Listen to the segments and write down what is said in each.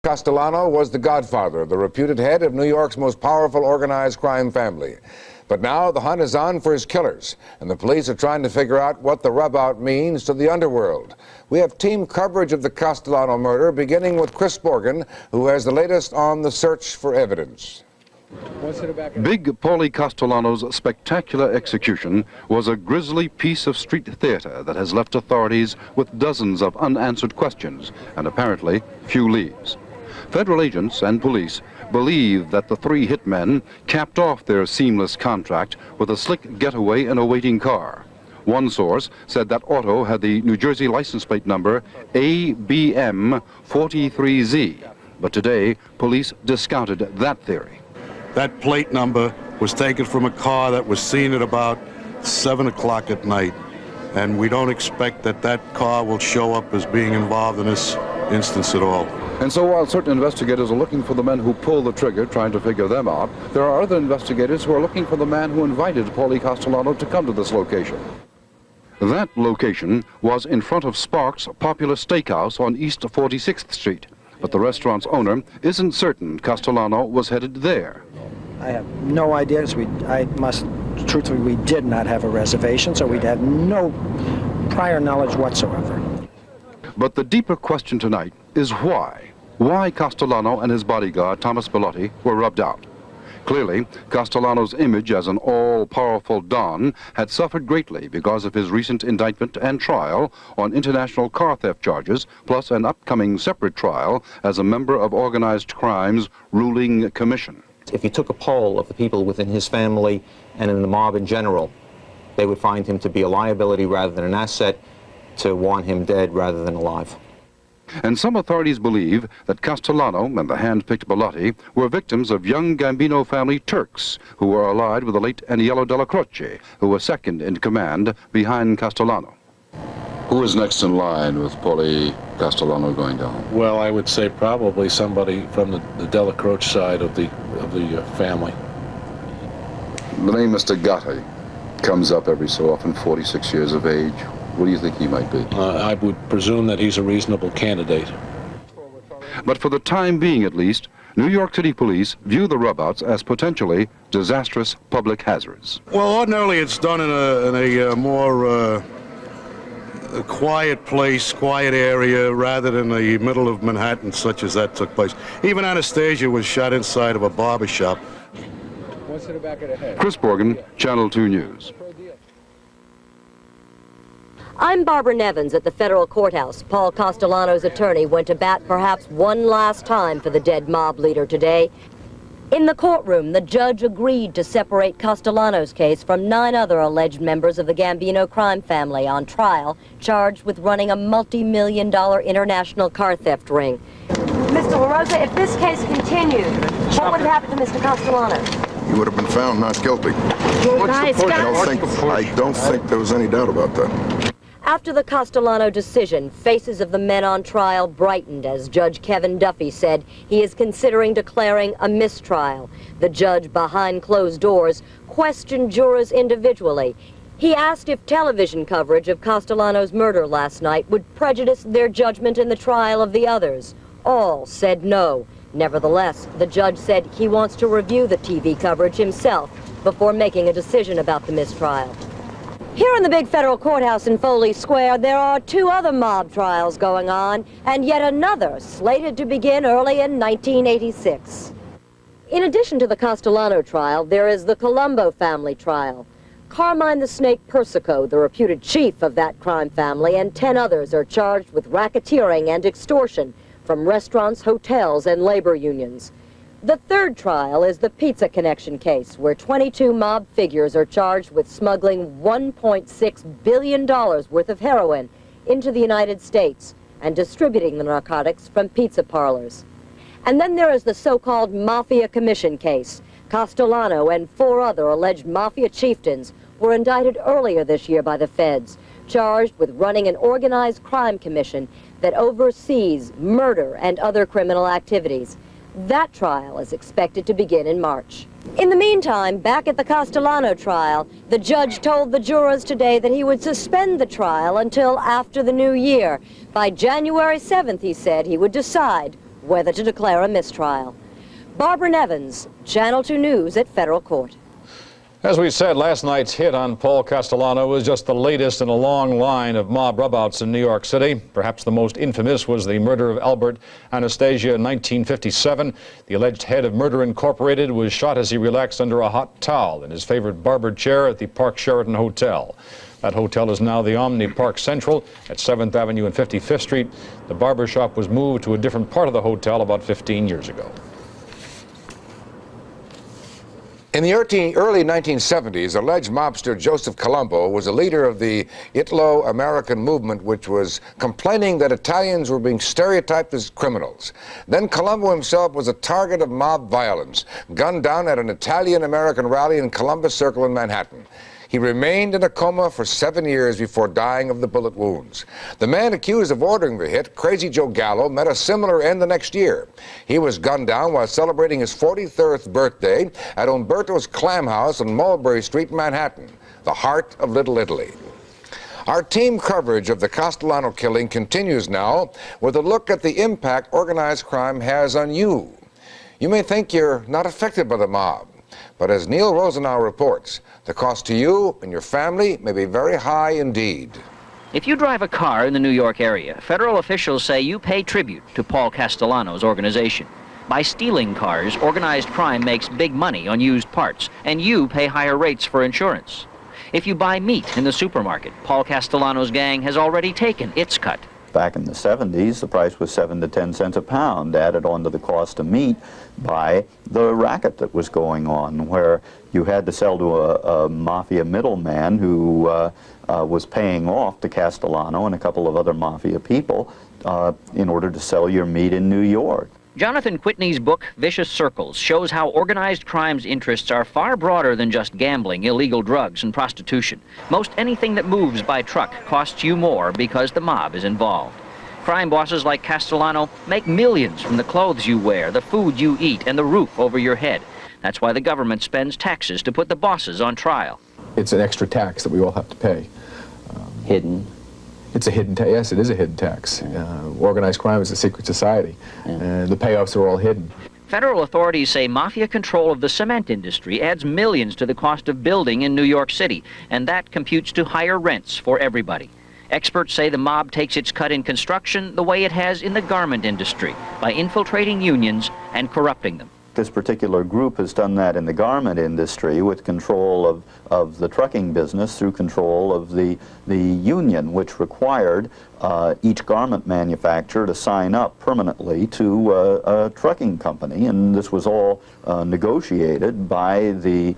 Castellano was the godfather, the reputed head of New York's most powerful organized crime family. But now the hunt is on for his killers, and the police are trying to figure out what the rub-out means to the underworld. We have team coverage of the Castellano murder, beginning with Chris Borgen, who has the latest on the search for evidence. Big Paulie Castellano's spectacular execution was a grisly piece of street theater that has left authorities with dozens of unanswered questions and apparently few leads. Federal agents and police believe that the three hitmen capped off their seamless contract with a slick getaway in a waiting car. One source said that auto had the New Jersey license plate number ABM 43Z, but today police discounted that theory. That plate number was taken from a car that was seen at about 7 o'clock at night, and we don't expect that that car will show up as being involved in this instance at all. And so while certain investigators are looking for the men who pulled the trigger, trying to figure them out, there are other investigators who are looking for the man who invited Paulie Castellano to come to this location. That location was in front of Sparks' popular steakhouse on East 46th Street, but the restaurant's owner isn't certain Castellano was headed there. I have no idea, truthfully, we did not have a reservation, so we'd have no prior knowledge whatsoever. But the deeper question tonight is why? Why Castellano and his bodyguard, Thomas Bilotti, were rubbed out. Clearly, Castellano's image as an all-powerful Don had suffered greatly because of his recent indictment and trial on international car theft charges, plus an upcoming separate trial as a member of organized crime's ruling commission. If you took a poll of the people within his family and in the mob in general, they would find him to be a liability rather than an asset, to want him dead rather than alive. And some authorities believe that Castellano and the hand-picked Bilotti were victims of young Gambino family Turks who were allied with the late Aniello Della Croce, who was second in command behind Castellano. Who is next in line with Paulie Castellano going down? Well, I would say probably somebody from the Della Croce side of the family. The name Mr. Gotti comes up every so often, 46 years of age. What do you think he might be? I would presume that he's a reasonable candidate. But for the time being, at least, New York City police view the rubouts as potentially disastrous public hazards. Well, ordinarily it's done in a more a quiet place, quiet area, rather than the middle of Manhattan, such as that took place. Even Anastasia was shot inside of a barber shop. Chris Borgen, Channel 2 News. I'm Barbara Nevins at the federal courthouse. Paul Castellano's attorney went to bat perhaps one last time for the dead mob leader today. In the courtroom, the judge agreed to separate Castellano's case from 9 other alleged members of the Gambino crime family on trial, charged with running a multi-million-dollar international car theft ring. Mr. LaRosa, if this case continued, what would have happened to Mr. Castellano? He would have been found not guilty. I don't think there was any doubt about that. After the Castellano decision, faces of the men on trial brightened as Judge Kevin Duffy said he is considering declaring a mistrial. The judge, behind closed doors, questioned jurors individually. He asked if television coverage of Castellano's murder last night would prejudice their judgment in the trial of the others. All said no. Nevertheless, the judge said he wants to review the TV coverage himself before making a decision about the mistrial. Here in the big federal courthouse in Foley Square, there are 2 other mob trials going on, and yet another slated to begin early in 1986. In addition to the Castellano trial, there is the Colombo family trial. Carmine the Snake Persico, the reputed chief of that crime family, and 10 others are charged with racketeering and extortion from restaurants, hotels, and labor unions. The third trial is the Pizza Connection case, where 22 mob figures are charged with smuggling $1.6 billion worth of heroin into the United States and distributing the narcotics from pizza parlors. And then there is the so-called Mafia Commission case. Castellano and 4 other alleged mafia chieftains were indicted earlier this year by the feds, charged with running an organized crime commission that oversees murder and other criminal activities. That trial is expected to begin in March. In the meantime, back at the Castellano trial, the judge told the jurors today that he would suspend the trial until after the new year. By January 7th, he said, he would decide whether to declare a mistrial. Barbara Nevins, Channel 2 News at Federal Court. As we said, last night's hit on Paul Castellano was just the latest in a long line of mob rubouts in New York City. Perhaps the most infamous was the murder of Albert Anastasia in 1957. The alleged head of Murder Incorporated was shot as he relaxed under a hot towel in his favorite barbered chair at the Park Sheraton Hotel. That hotel is now the Omni Park Central at 7th Avenue and 55th Street. The barber shop was moved to a different part of the hotel about 15 years ago. In the early 1970s, alleged mobster Joseph Colombo was a leader of the Italo-American movement, which was complaining that Italians were being stereotyped as criminals. Then Colombo himself was a target of mob violence, gunned down at an Italian-American rally in Columbus Circle in Manhattan. He remained in a coma for 7 years before dying of the bullet wounds. The man accused of ordering the hit, Crazy Joe Gallo, met a similar end the next year. He was gunned down while celebrating his 43rd birthday at Umberto's Clam House on Mulberry Street, Manhattan, the heart of Little Italy. Our team coverage of the Castellano killing continues now with a look at the impact organized crime has on you. You may think you're not affected by the mob, but as Neil Rosenau reports, the cost to you and your family may be very high indeed. If you drive a car in the New York area, federal officials say you pay tribute to Paul Castellano's organization. By stealing cars, organized crime makes big money on used parts, and you pay higher rates for insurance. If you buy meat in the supermarket, Paul Castellano's gang has already taken its cut. Back in the 70s, the price was 7 to 10 cents a pound, added on to the cost of meat by the racket that was going on, where you had to sell to a mafia middleman who was paying off to Castellano and a couple of other mafia people in order to sell your meat in New York. Jonathan Whitney's book, Vicious Circles, shows how organized crime's interests are far broader than just gambling, illegal drugs, and prostitution. Most anything that moves by truck costs you more because the mob is involved. Crime bosses like Castellano make millions from the clothes you wear, the food you eat, and the roof over your head. That's why the government spends taxes to put the bosses on trial. It's an extra tax that we all have to pay. Hidden. It's a hidden tax. Yes, it is a hidden tax. Organized crime is a secret society, and the payoffs are all hidden. Federal authorities say mafia control of the cement industry adds millions to the cost of building in New York City, and that computes to higher rents for everybody. Experts say the mob takes its cut in construction the way it has in the garment industry, by infiltrating unions and corrupting them. This particular group has done that in the garment industry with control of the trucking business through control of the union, which required each garment manufacturer to sign up permanently to a trucking company, and this was all negotiated by the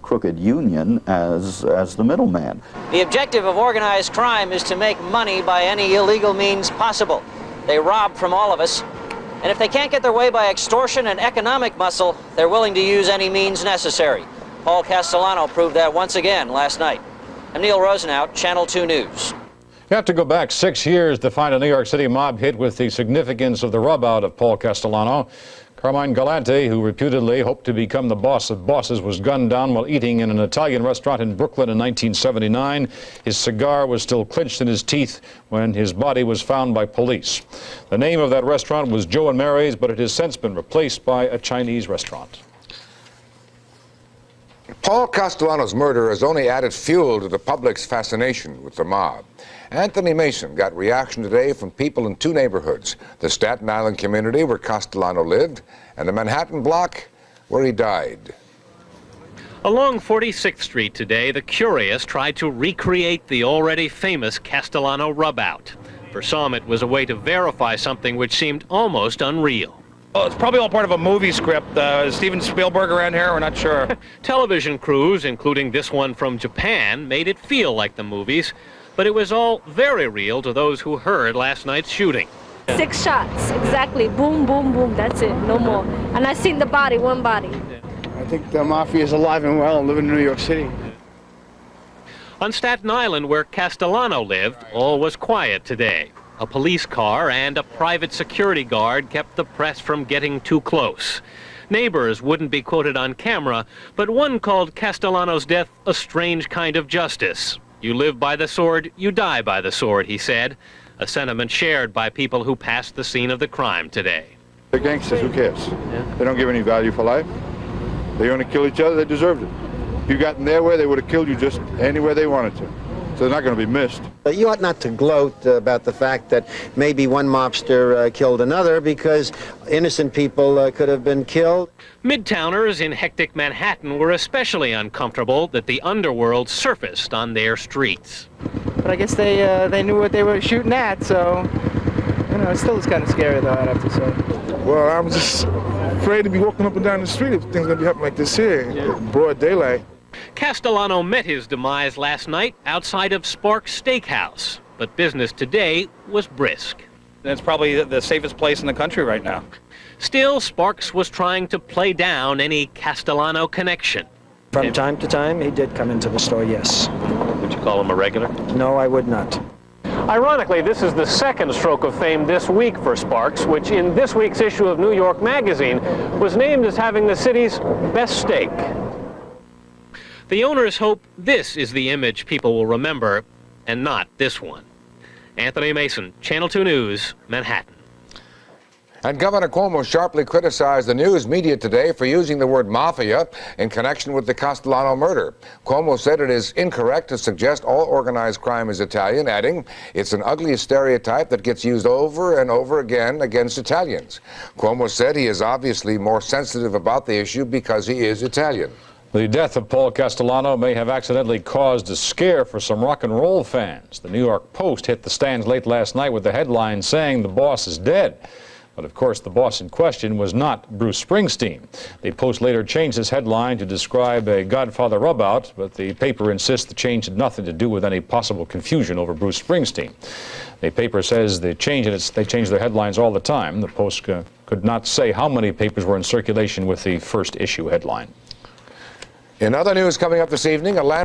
crooked union as the middleman. The objective of organized crime is to make money by any illegal means possible. They rob from all of us. And if they can't get their way by extortion and economic muscle, they're willing to use any means necessary. Paul Castellano proved that once again last night. I'm Neil Rosenau, Channel 2 News. You have to go back 6 years to find a New York City mob hit with the significance of the rub-out of Paul Castellano. Carmine Galante, who reputedly hoped to become the boss of bosses, was gunned down while eating in an Italian restaurant in Brooklyn in 1979. His cigar was still clenched in his teeth when his body was found by police. The name of that restaurant was Joe and Mary's, but it has since been replaced by a Chinese restaurant. Paul Castellano's murder has only added fuel to the public's fascination with the mob. Anthony Mason got reaction today from people in two neighborhoods, the Staten Island community where Castellano lived and the Manhattan block where he died. Along 46th Street today, the curious tried to recreate the already famous Castellano rub-out. For some, it was a way to verify something which seemed almost unreal. Well, it's probably all part of a movie script. Steven Spielberg around here, we're not sure. Television crews, including this one from Japan, made it feel like the movies, but it was all very real to those who heard last night's shooting. 6 shots, exactly. Boom, boom, boom. That's it. No more. And I seen the body, one body. I think the mafia is alive and well and living in New York City. On Staten Island, where Castellano lived, all was quiet today. A police car and a private security guard kept the press from getting too close. Neighbors wouldn't be quoted on camera, but one called Castellano's death a strange kind of justice. You live by the sword, you die by the sword, he said, a sentiment shared by people who passed the scene of the crime today. They're gangsters, who cares? They don't give any value for life. They only kill each other, they deserved it. If you got in their way, they would have killed you just anywhere they wanted to. So they're not going to be missed. You ought not to gloat about the fact that maybe one mobster killed another, because innocent people could have been killed. Midtowners in hectic Manhattan were especially uncomfortable that the underworld surfaced on their streets. But I guess they knew what they were shooting at, so, you know, it still is kind of scary, though, I'd have to say. Well, I'm just afraid to be walking up and down the street if things are going to be happening like this here, in broad daylight. Castellano met his demise last night outside of Sparks Steakhouse, but business today was brisk. It's probably the safest place in the country right now. Still, Sparks was trying to play down any Castellano connection. From time to time, he did come into the store, yes. Would you call him a regular? No, I would not. Ironically, this is the second stroke of fame this week for Sparks, which in this week's issue of New York Magazine was named as having the city's best steak. The owners hope this is the image people will remember, and not this one. Anthony Mason, Channel 2 News, Manhattan. And Governor Cuomo sharply criticized the news media today for using the word mafia in connection with the Castellano murder. Cuomo said it is incorrect to suggest all organized crime is Italian, adding, it's an ugly stereotype that gets used over and over again against Italians. Cuomo said he is obviously more sensitive about the issue because he is Italian. The death of Paul Castellano may have accidentally caused a scare for some rock and roll fans. The New York Post hit the stands late last night with the headline saying the boss is dead. But of course, the boss in question was not Bruce Springsteen. The Post later changed this headline to describe a Godfather rub-out, but the paper insists the change had nothing to do with any possible confusion over Bruce Springsteen. The paper says they change their headlines all the time. The Post could not say how many papers were in circulation with the first issue headline. In other news coming up this evening, a land